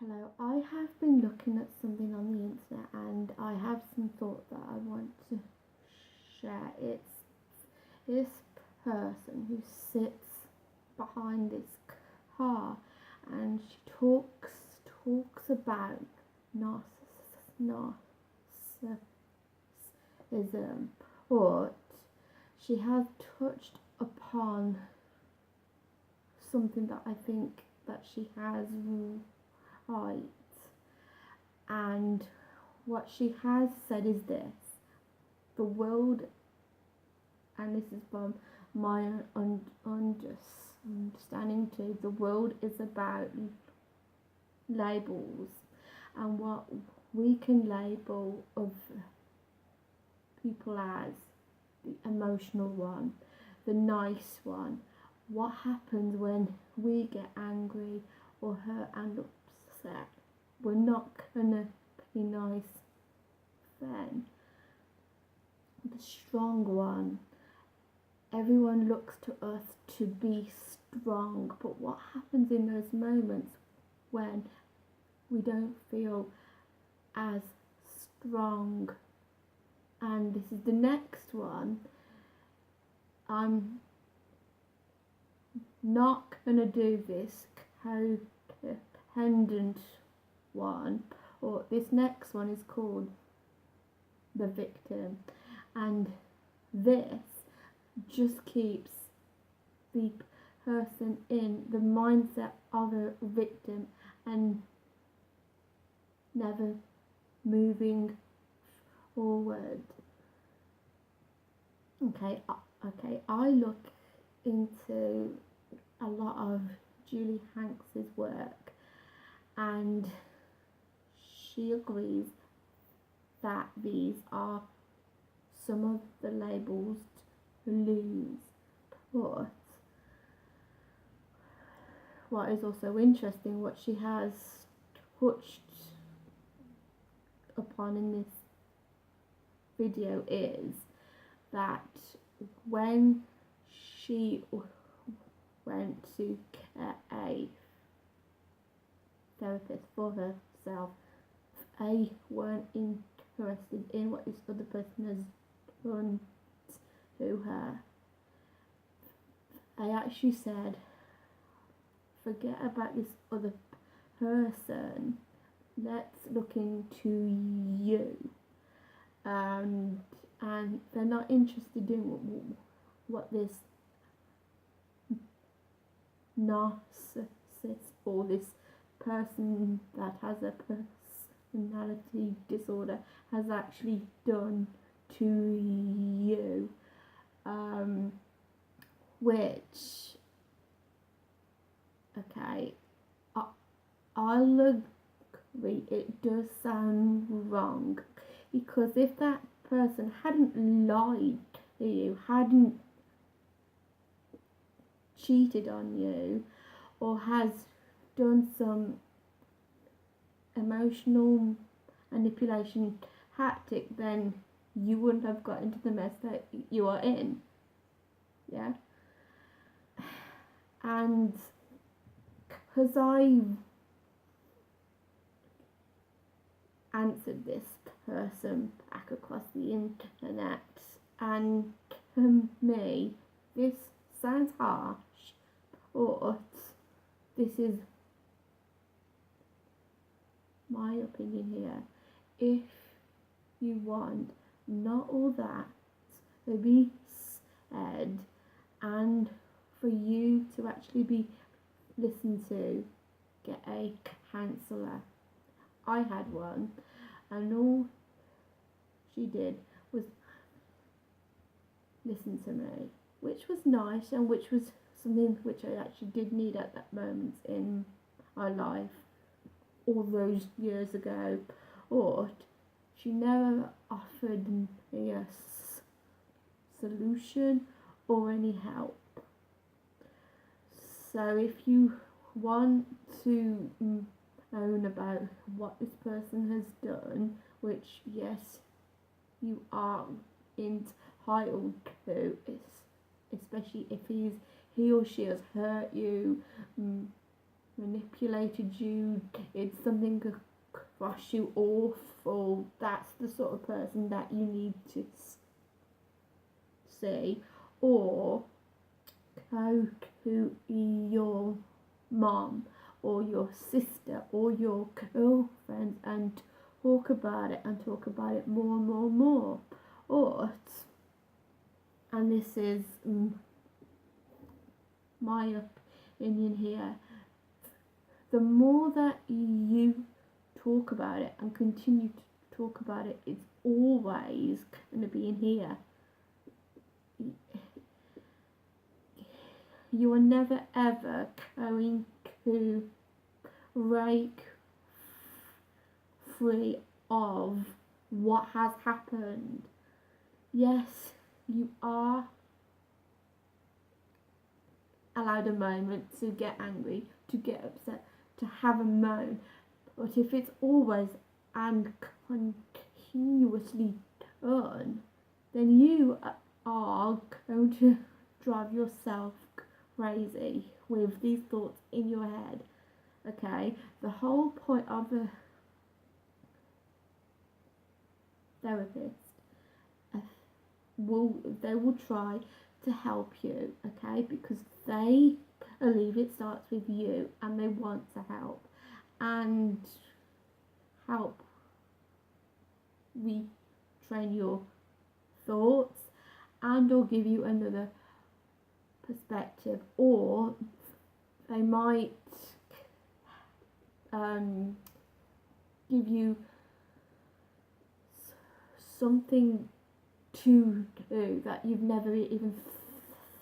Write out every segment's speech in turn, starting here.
Hello, I have been looking at something on the internet and I have some thought that I want to share. It's this person who sits behind this car and she talks about narcissism, or she has touched upon something that I think that she has right. And what she has said is this: the world, and this is from my understanding too, the world is about labels and what we can label of people as the emotional one, the nice one. What happens when we get angry or hurt and upset? We're not gonna be nice then. The strong one. Everyone looks to us to be strong, but what happens in those moments when we don't feel as strong? And this is the next one. I'm not gonna do this codependent one, or this next one is called the victim, and this just keeps the person in the mindset of a victim and never moving forward. Okay, I look into a lot of Julie Hanks's work, and she agrees that these are some of the labels to lose. But what is also interesting, what she has touched upon in this video, is that when she went to get a therapist for herself, they weren't interested in what this other person has done to her. They actually said, forget about this other person, let's look into you. And they're not interested in what this narcissist or this person that has a personality disorder has actually done to you, which, okay, I'll agree, it does sound wrong, because if that person hadn't lied to you, hadn't cheated on you, or has done some emotional manipulation tactic, then you wouldn't have got into the mess that you are in. Yeah. And because I answered this person back across the internet, and to me this sounds harsh, but this is my opinion here. If you want not all that to be said, and for you to actually be listened to, get a counsellor. I had one, and all she did was listen to me, which was nice, and which was something which I actually did need at that moment in my life all those years ago. Or she never offered me a solution or any help. So if you want to known about what this person has done, which yes, you are entitled to, especially if he or she has hurt you manipulated you, it's something across you awful, that's the sort of person that you need to see. Or go to your mom or your sister or your girlfriend and talk about it more and more and more. Or, and this is my opinion here, the more that you talk about it and continue to talk about it, it's always going to be in here. You are never ever going to break free of what has happened. Yes, you are allowed a moment to get angry, to get upset, to have a moan. But if it's always and continuously done, then you are going to drive yourself crazy with these thoughts in your head. Okay, the whole point of a therapist, they will try to help you, okay, because they believe it starts with you and they want to help and help retrain your thoughts and or give you another perspective, or they might give you something to do that you've never even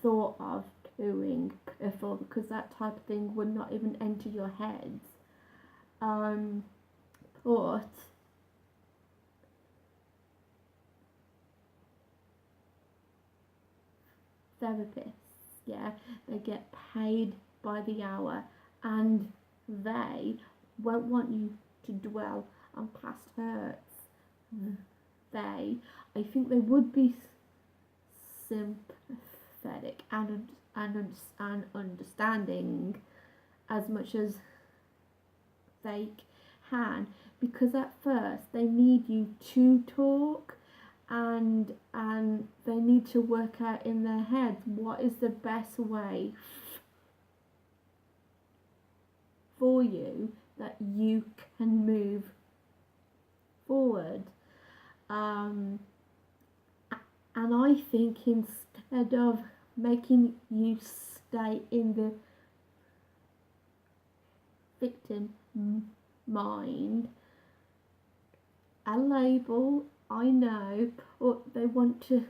thought of doing before, because that type of thing would not even enter your heads. But therapists, yeah, they get paid by the hour and they won't want you to dwell on past hurts. I think they would be sympathetic and understanding as much as they can, because at first they need you to talk and they need to work out in their heads what is the best way for you that you can move forward. And I think instead of making you stay in the victim mind, a label, I know, or they want to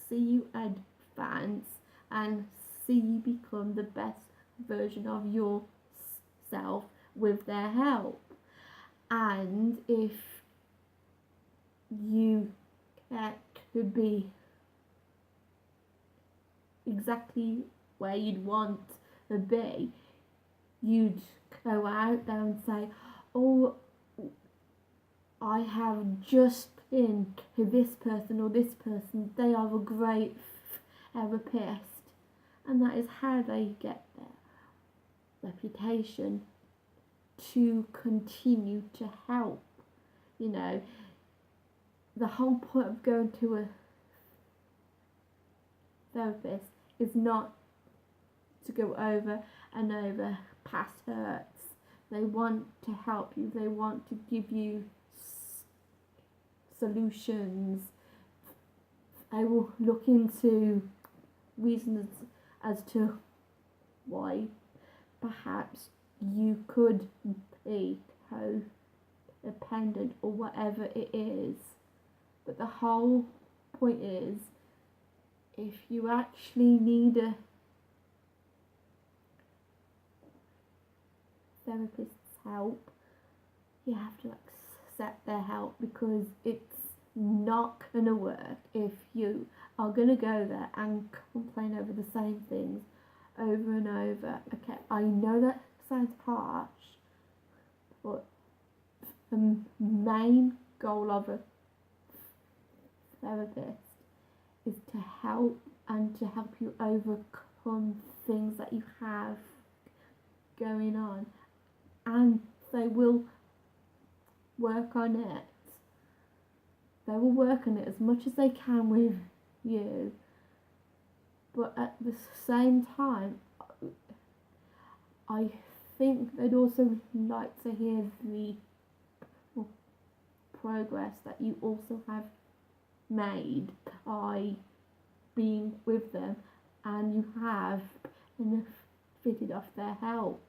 see you advance and see you become the best version of yourself with their help. And if you get to be exactly where you'd want to be, you'd go out there and say, oh, I have just been to this person or this person, they are a great therapist. And that is how they get their reputation to continue to help. You know, the whole point of going to a therapist is not to go over and over past hurts. They want to help you. They want to give you solutions. I will look into reasons as to why perhaps you could be codependent or whatever it is. But the whole point is, if you actually need a therapist's help, you have to accept their help, because it's not going to work if you are going to go there and complain over the same things over and over. Okay, I know that sounds harsh, but the main goal of a therapist is to help and to help you overcome things that you have going on, and they will work on it. They will work on it as much as they can with you, but at the same time, I think they'd also like to hear the progress that you also have made by being with them, and you have benefited off their help.